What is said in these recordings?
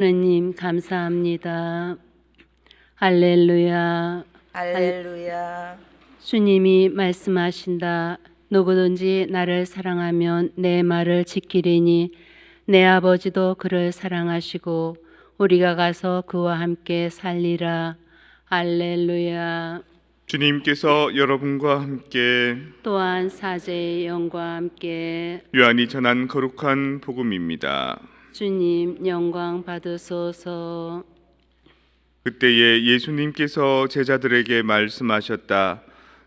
하느님 감사합니다. 할렐루야. 할렐루야. 주님이 말씀하신다. 누구든지 나를 사랑하면 내 말을 지키리니 내 아버지도 그를 사랑하시고 우리가 가서 그와 함께 살리라. 할렐루야. 주님께서 여러분과 함께 또한 사제의 영과 함께 요한이 전한 거룩한 복음입니다. 주님 영광 받으소서. 그때에 예수님께서 제자들에게 말씀하셨다.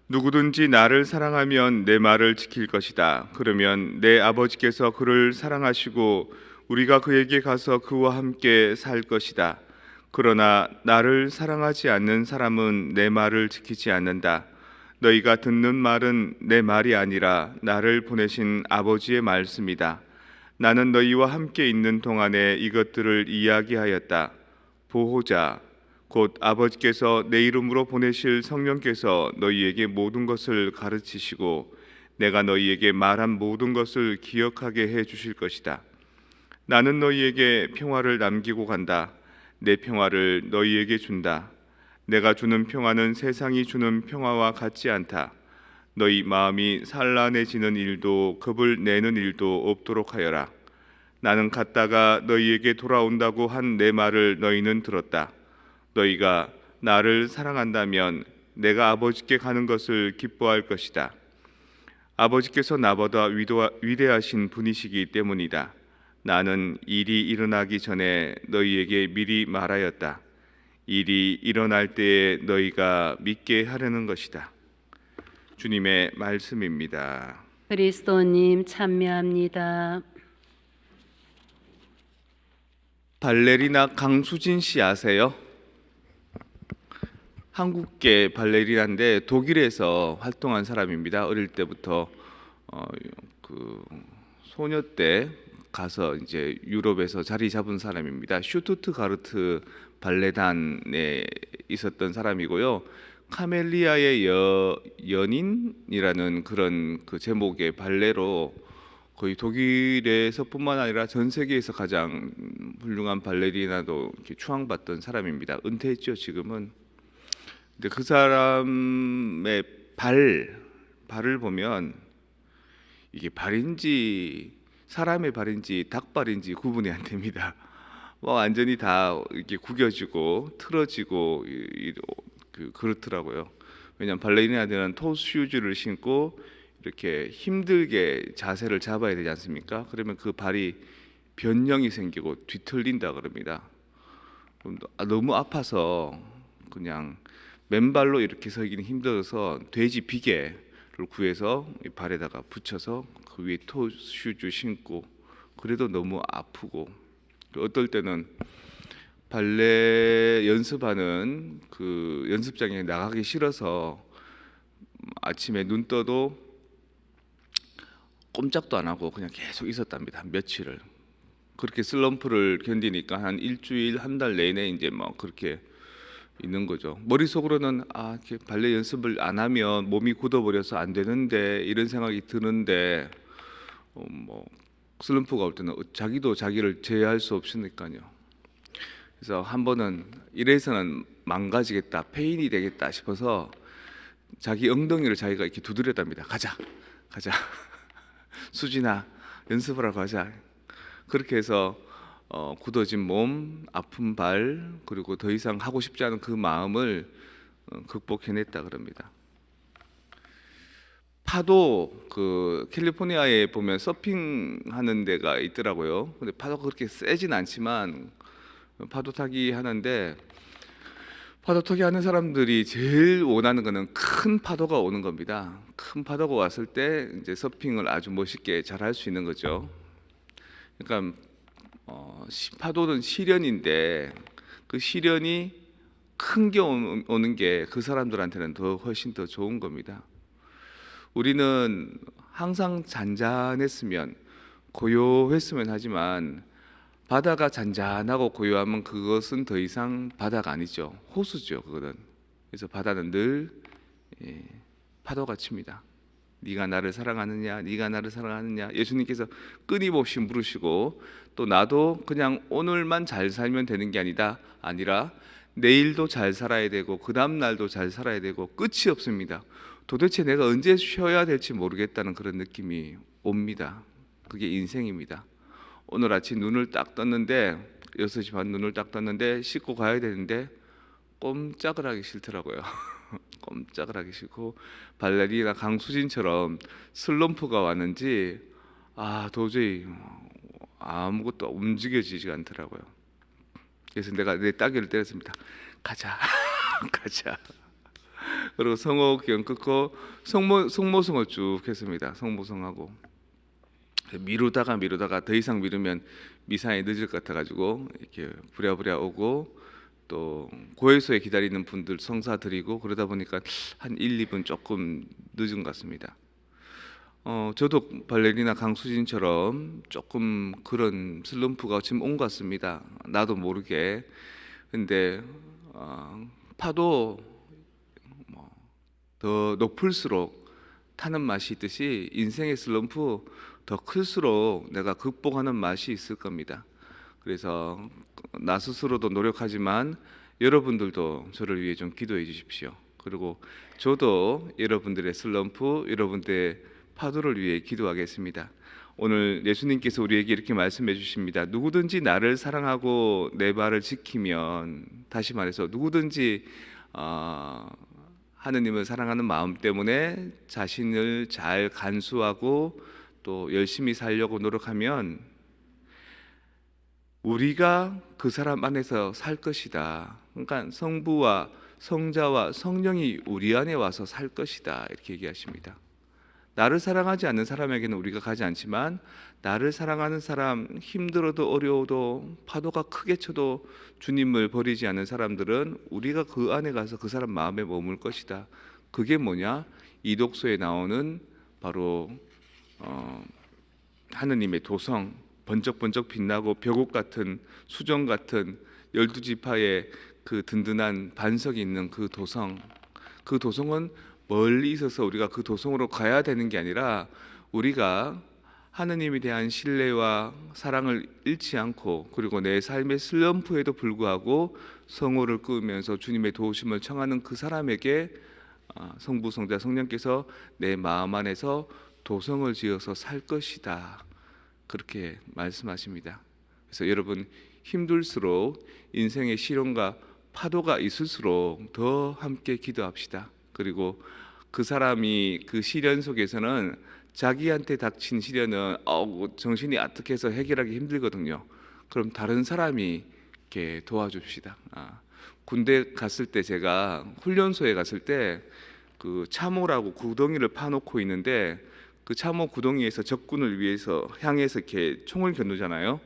누구든지 나를 사랑하면 내 말을 지킬 것이다. 그러면 내 아버지께서 그를 사랑하시고 우리가 그에게 가서 그와 함께 살 것이다. 그러나 나를 사랑하지 않는 사람은 내 말을 지키지 않는다. 너희가 듣는 말은 내 말이 아니라 나를 보내신 아버지의 말씀이다. 나는 너희와 함께 있는 동안에 이것들을 이야기하였다. 보호자, 곧 아버지께서 내 이름으로 보내실 성령께서 너희에게 모든 것을 가르치시고 내가 너희에게 말한 모든 것을 기억하게 해 주실 것이다. 나는 너희에게 평화를 남기고 간다. 내 평화를 너희에게 준다. 내가 주는 평화는 세상이 주는 평화와 같지 않다. 너희 마음이 산란해지는 일도 겁을 내는 일도 없도록 하여라. 나는 갔다가 너희에게 돌아온다고 한 내 말을 너희는 들었다. 너희가 나를 사랑한다면 내가 아버지께 가는 것을 기뻐할 것이다. 아버지께서 나보다 위대하신 분이시기 때문이다. 나는 일이 일어나기 전에 너희에게 미리 말하였다. 일이 일어날 때에 너희가 믿게 하려는 것이다. 주님의 말씀입니다. 그리스도님 참여합니다. 발레리나 강수진 씨 아세요? 한국계 발레리나인데 독일에서 활동한 사람입니다. 어릴 때부터 그 소녀 때 가서 이제 유럽에서 자리 잡은 사람입니다. 슈투트가르트 발레단에 있었던 사람이고요. 카멜리아의 연인이라는 그런 그 제목의 발레로 거의 독일에서뿐만 아니라 전 세계에서 가장 훌륭한 발레리나도 이렇게 추앙받던 사람입니다. 은퇴했죠, 지금은. 근데 그 사람의 발을 보면 이게 발인지 사람의 발인지 닭발인지 구분이 안 됩니다. 완전히 다 이렇게 구겨지고 틀어지고 그렇더라고요. 왜냐하면 발레리나들은 토 슈즈를 신고 이렇게 힘들게 자세를 잡아야 되지 않습니까? 그러면 그 발이 변형이 생기고 뒤틀린다 그럽니다. 너무 아파서 그냥 맨발로 이렇게 서기는 힘들어서 돼지 비계를 구해서 발에다가 붙여서 그 위에 토 슈즈 신고 그래도 너무 아프고 어떨 때는 발레 연습하는 그 연습장에 나가기 싫어서 아침에 눈 떠도 꼼짝도 안 하고 그냥 계속 있었답니다. 며칠을. 그렇게 슬럼프를 견디니까 한 일주일, 한 달 내내 이제 뭐 그렇게 있는 거죠. 머릿속으로는 이렇게 발레 연습을 안 하면 몸이 굳어버려서 안 되는데 이런 생각이 드는데 뭐 슬럼프가 올 때는 자기도 자기를 제어할 수 없으니까요. 그래서 한 번은 이래서는 망가지겠다, 폐인이 되겠다 싶어서 자기 엉덩이를 자기가 이렇게 두드렸답니다. 가자. 수진아, 연습을 하고 가자. 그렇게 해서 굳어진 몸, 아픈 발, 그리고 더 이상 하고 싶지 않은 그 마음을 극복해냈다 그럽니다. 파도, 그 캘리포니아에 보면 서핑하는 데가 있더라고요. 근데 파도가 그렇게 세진 않지만 파도 타기 하는데 파도 타기 하는 사람들이 제일 원하는 거는 큰 파도가 오는 겁니다. 큰 파도가 왔을 때 이제 서핑을 아주 멋있게 잘 할 수 있는 거죠. 그러니까 파도는 시련인데 그 시련이 큰 게 오는 게 그 사람들한테는 훨씬 더 좋은 겁니다. 우리는 항상 잔잔했으면 고요했으면 하지만 바다가 잔잔하고 고요하면 그것은 더 이상 바다가 아니죠. 호수죠, 그거는. 그래서 바다는 늘 파도가 칩니다. 네가 나를 사랑하느냐, 네가 나를 사랑하느냐. 예수님께서 끊임없이 물으시고, 또 나도 그냥 오늘만 잘 살면 되는 게 아니라 내일도 잘 살아야 되고 그 다음 날도 잘 살아야 되고 끝이 없습니다. 도대체 내가 언제 쉬어야 될지 모르겠다는 그런 느낌이 옵니다. 그게 인생입니다. 오늘 아침 눈을 딱 떴는데 6시 반 눈을 딱 떴는데 씻고 가야 되는데 꼼짝을 하기 싫더라고요. 꼼짝을 하기 싫고 발레리나 강수진처럼 슬럼프가 왔는지 도저히 아무것도 움직여지지 않더라고요. 그래서 내가 내 따귀를 때렸습니다. 가자, 가자. 그리고 성호경 끊고 성모성을 쭉 했습니다. 성모성하고 미루다가 더 이상 미루면 미사에 늦을 것 같아가지고 이렇게 부랴부랴 오고 또 고해소에 기다리는 분들 성사 드리고 그러다 보니까 한 1, 2분 조금 늦은 것 같습니다. 저도 발레리나 강수진처럼 조금 그런 슬럼프가 지금 온 것 같습니다. 나도 모르게. 근데 파도 더 높을수록 타는 맛이 있듯이 인생의 슬럼프 더 클수록 내가 극복하는 맛이 있을 겁니다. 그래서 나 스스로도 노력하지만 여러분들도 저를 위해 좀 기도해 주십시오. 그리고 저도 여러분들의 슬럼프, 여러분들의 파도를 위해 기도하겠습니다. 오늘 예수님께서 우리에게 이렇게 말씀해 주십니다. 누구든지 나를 사랑하고 내 말을 지키면, 다시 말해서 누구든지 하느님을 사랑하는 마음 때문에 자신을 잘 간수하고 또 열심히 살려고 노력하면 우리가 그 사람 안에서 살 것이다. 그러니까 성부와 성자와 성령이 우리 안에 와서 살 것이다. 이렇게 얘기하십니다. 나를 사랑하지 않는 사람에게는 우리가 가지 않지만 나를 사랑하는 사람, 힘들어도 어려워도 파도가 크게 쳐도 주님을 버리지 않는 사람들은 우리가 그 안에 가서 그 사람 마음에 머물 것이다. 그게 뭐냐? 이독서에 나오는 바로 하느님의 도성, 번쩍번쩍 빛나고 벽옥 같은 수정 같은 12지파의 그 든든한 반석이 있는 그 도성, 그 도성은 멀리 있어서 우리가 그 도성으로 가야 되는 게 아니라 우리가 하느님에 대한 신뢰와 사랑을 잃지 않고 그리고 내 삶의 슬럼프에도 불구하고 성호를 끄면서 주님의 도우심을 청하는 그 사람에게 성부, 성자, 성령께서 내 마음 안에서 도성을 지어서 살 것이다. 그렇게 말씀하십니다. 그래서 여러분 힘들수록 인생의 시련과 파도가 있을수록 더 함께 기도합시다. 그리고 그 사람이 그 시련 속에서는 자기한테 닥친 시련은 정신이 아득해서 해결하기 힘들거든요. 그럼 다른 사람이 이렇게 도와줍시다. 군대 갔을 때 제가 훈련소에 갔을 때 그 참호라고 구덩이를 파놓고 있는데 그 참호 구덩이에서 적군을 위해서 향해서 이렇게 총을 겨누잖아요.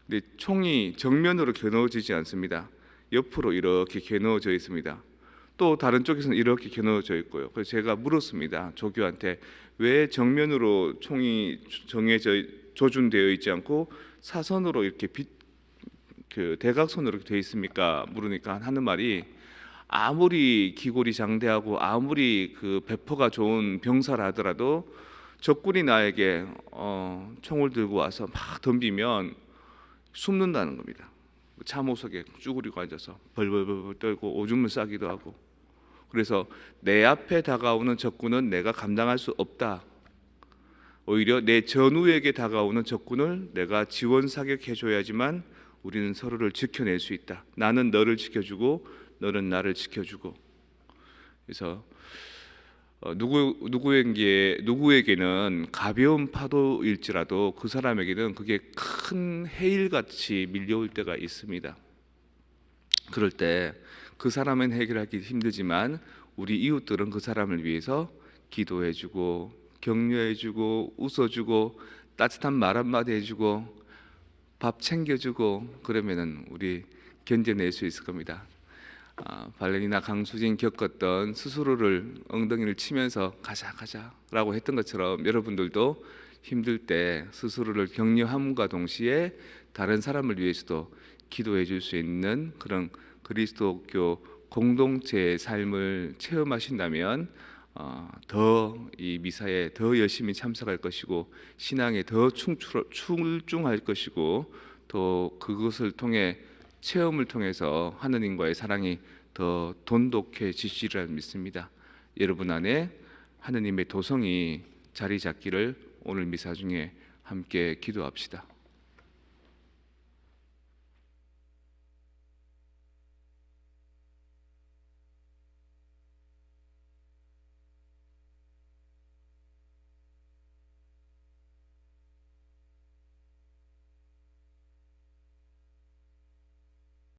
근데 총이 정면으로 겨누어지지 않습니다. 옆으로 이렇게 겨누어져 있습니다. 또 다른 쪽에서는 이렇게 겨누어져 있고요. 그래서 제가 물었습니다. 조교한테 왜 정면으로 총이 정해져 조준되어 있지 않고 사선으로 이렇게 그 대각선으로 되어 있습니까? 물으니까 하는 말이 아무리 기골이 장대하고 아무리 그 배포가 좋은 병사라 하더라도 적군이 나에게 총을 들고 와서 막 덤비면 숨는다는 겁니다. 참호 속에 쭈그리고 앉아서 벌벌벌 떨고 오줌을 싸기도 하고. 그래서 내 앞에 다가오는 적군은 내가 감당할 수 없다. 오히려 내 전우에게 다가오는 적군을 내가 지원 사격해 줘야지만 우리는 서로를 지켜낼 수 있다. 나는 너를 지켜주고 너는 나를 지켜주고. 그래서 누구에게는 가벼운 파도일지라도 그 사람에게는 그게 큰 해일같이 밀려올 때가 있습니다. 그럴 때 그 사람은 해결하기 힘들지만 우리 이웃들은 그 사람을 위해서 기도해주고 격려해주고 웃어주고 따뜻한 말 한마디 해주고 밥 챙겨주고 그러면은 우리 견뎌낼 수 있을 겁니다. 발레리나 강수진 겪었던 스스로를 엉덩이를 치면서 가자라고 했던 것처럼 여러분들도 힘들 때 스스로를 격려함과 동시에 다른 사람을 위해서도 기도해 줄 수 있는 그런 그리스도교 공동체의 삶을 체험하신다면 더 이 미사에 더 열심히 참석할 것이고 신앙에 더 출중할 것이고 또 그것을 통해 체험을 통해서 하느님과의 사랑이 더 돈독해지시리라 믿습니다. 여러분 안에 하느님의 도성이 자리 잡기를 오늘 미사 중에 함께 기도합시다.